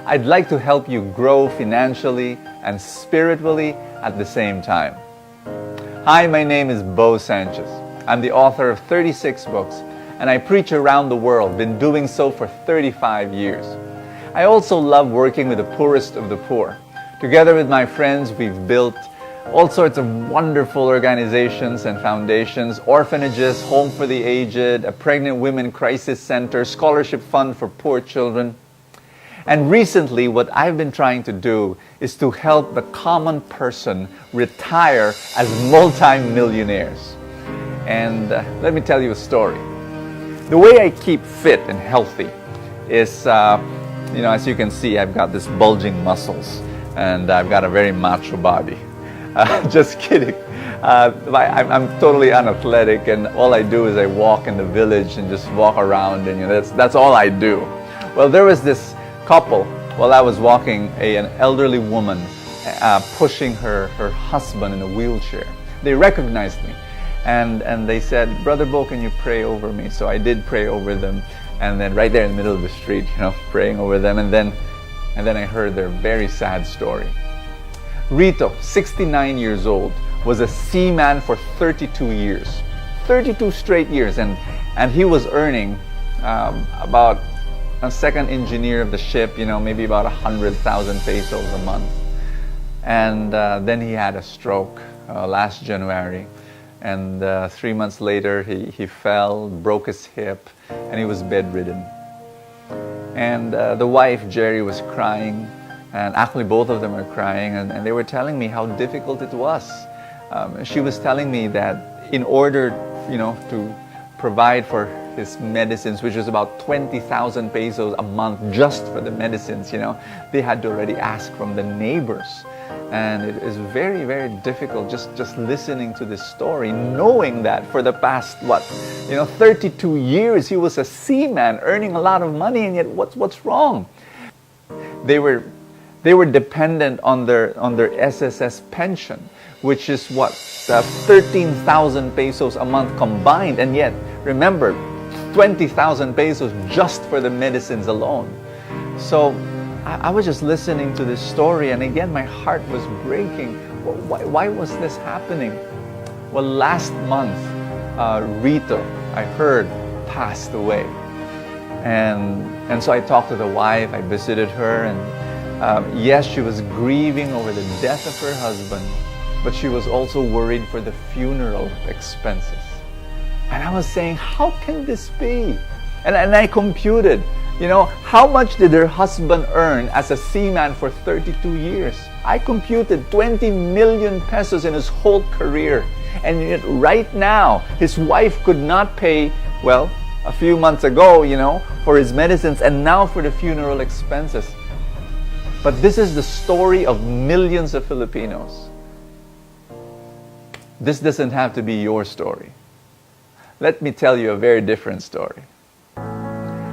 I'd like to help you grow financially and spiritually at the same time. Hi, my name is Sanchez. I'm the author of 36 books, and I preach around the world, been doing so for 35 years. I also love working with the poorest of the poor. Together with my friends, we've built all sorts of wonderful organizations and foundations, orphanages, home for the aged, a pregnant women crisis center, scholarship fund for poor children. And recently, what I've been trying to do is to help the common person retire as multi-millionaires. And let me tell you a story. The way I keep fit and healthy is, as you can see, I've got this bulging muscles and I've got a very macho body. Just kidding. I'm totally unathletic, and all I do is I walk in the village and just walk around, and that's all I do. Well, there was this couple while I was walking, an elderly woman pushing her husband in a wheelchair. They recognized me, and they said, "Brother Bo, can you pray over me?" So I did pray over them, and then right there in the middle of the street, praying over them, and then I heard their very sad story. Rito, 69 years old, was a seaman for 32 years. 32 straight years, and he was earning about a second engineer of the ship, maybe about 100,000 pesos a month. And then he had a stroke last January, and 3 months later he fell, broke his hip, and he was bedridden. And the wife, Jerry, was crying, and actually both of them are crying, and they were telling me how difficult it was. She was telling me that in order, to provide for his medicines, which was about 20,000 pesos a month just for the medicines, they had to already ask from the neighbors. And it is very, very difficult just listening to this story, knowing that for the past, 32 years he was a seaman earning a lot of money, and yet what's wrong? They were dependent on their SSS pension, which is 13,000 pesos a month combined, and yet remember, 20,000 pesos just for the medicines alone. So I was just listening to this story, and again my heart was breaking. Why was this happening? Well, last month Rito, I heard, passed away, and so I talked to the wife. I visited her, and yes, she was grieving over the death of her husband, but she was also worried for the funeral expenses. And I was saying, how can this be? And I computed, how much did her husband earn as a seaman for 32 years? I computed 20 million pesos in his whole career. And yet right now, his wife could not pay, a few months ago, for his medicines, and now for the funeral expenses. But this is the story of millions of Filipinos. This doesn't have to be your story. Let me tell you a very different story.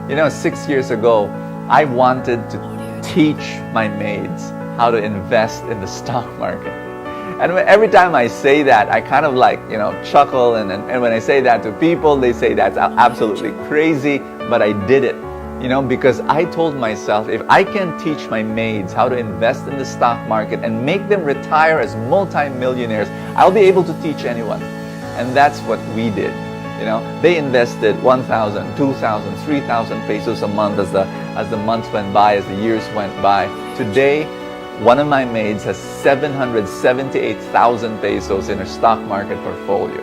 6 years ago, I wanted to teach my maids how to invest in the stock market. And every time I say that, I kind of chuckle, and when I say that to people, they say that's absolutely crazy, but I did it. Because I told myself, if I can teach my maids how to invest in the stock market and make them retire as multi-millionaires, I'll be able to teach anyone. And that's what we did. They invested 1,000, 2,000, 3,000 pesos a month as the months went by, as the years went by. Today, one of my maids has 778,000 pesos in her stock market portfolio.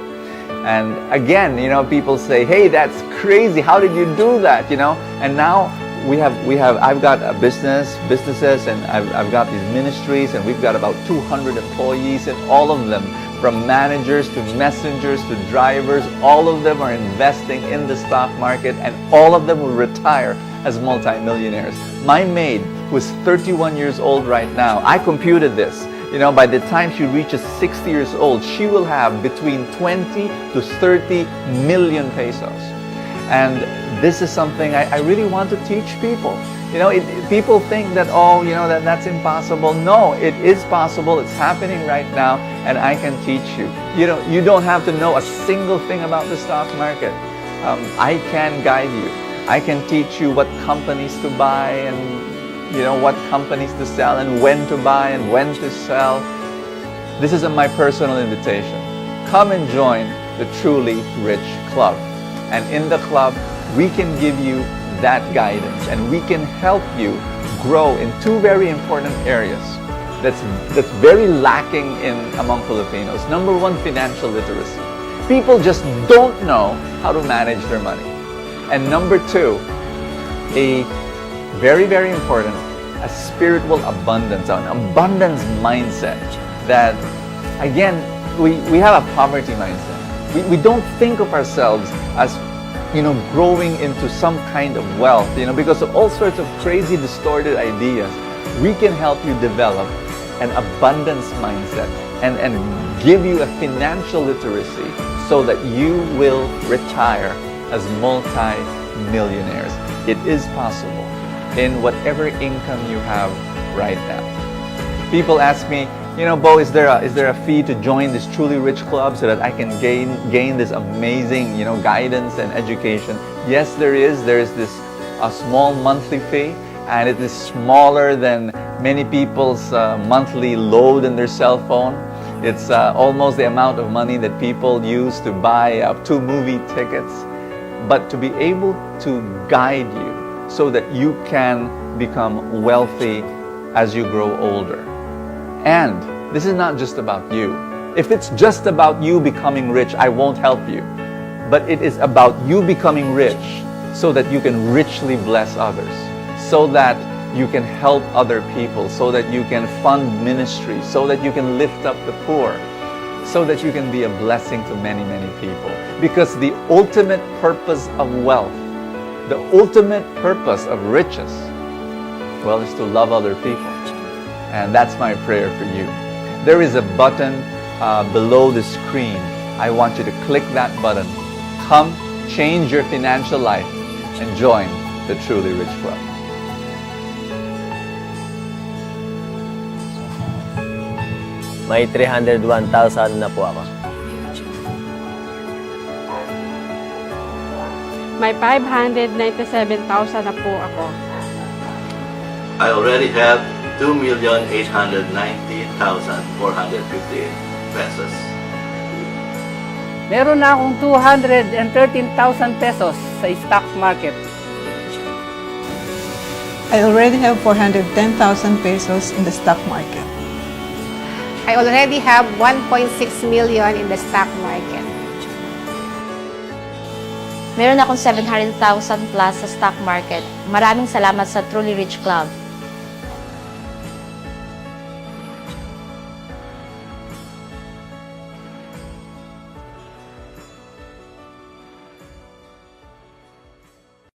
And again, people say, "Hey, that's crazy. How did you do that?" And now I've got businesses, and I've got these ministries, and we've got about 200 employees, and all of them, from managers to messengers to drivers, all of them are investing in the stock market, and all of them will retire as multimillionaires. My maid, who is 31 years old right now, I computed this. By the time she reaches 60 years old, she will have between 20 to 30 million pesos. And this is something I really want to teach people. People think that, that's impossible. No, it is possible. It's happening right now, and I can teach you. You don't have to know a single thing about the stock market. I can guide you. I can teach you what companies to buy, and what companies to sell and when to buy and when to sell. This is my personal invitation. Come and join the Truly Rich Club. And in the club, we can give you that guidance and we can help you grow in two very important areas that's very lacking among Filipinos. Number one, financial literacy. People just don't know how to manage their money. And number two, a very, very important, a spiritual abundance, an abundance mindset that, again, we have a poverty mindset. We don't think of ourselves as, growing into some kind of wealth, because of all sorts of crazy, distorted ideas. We can help you develop an abundance mindset and give you a financial literacy so that you will retire as multi-millionaires. It is possible in whatever income you have right now. People ask me, Bo, is there a fee to join this Truly Rich Club so that I can gain this amazing, guidance and education? Yes, there is. There is a small monthly fee, and it is smaller than many people's monthly load in their cell phone. It's almost the amount of money that people use to buy 2 movie tickets. But to be able to guide you so that you can become wealthy as you grow older. And this is not just about you. If it's just about you becoming rich, I won't help you. But it is about you becoming rich so that you can richly bless others, so that you can help other people, so that you can fund ministry, so that you can lift up the poor, so that you can be a blessing to many, many people. Because the ultimate purpose of wealth, the ultimate purpose of riches, well, is to love other people. And that's my prayer for you. There is a button below the screen. I want you to click that button. Come, change your financial life, and join the Truly Rich Club. May 301,000 na po ako. May 597,000 na po ako. I already have 2,890,458 pesos. Meron na akong 213,000 pesos sa stock market. I already have 410,000 pesos in the stock market. I already have 1.6 million in the stock market. Meron akong 700,000 plus sa stock market. Maraming salamat sa Truly Rich Club.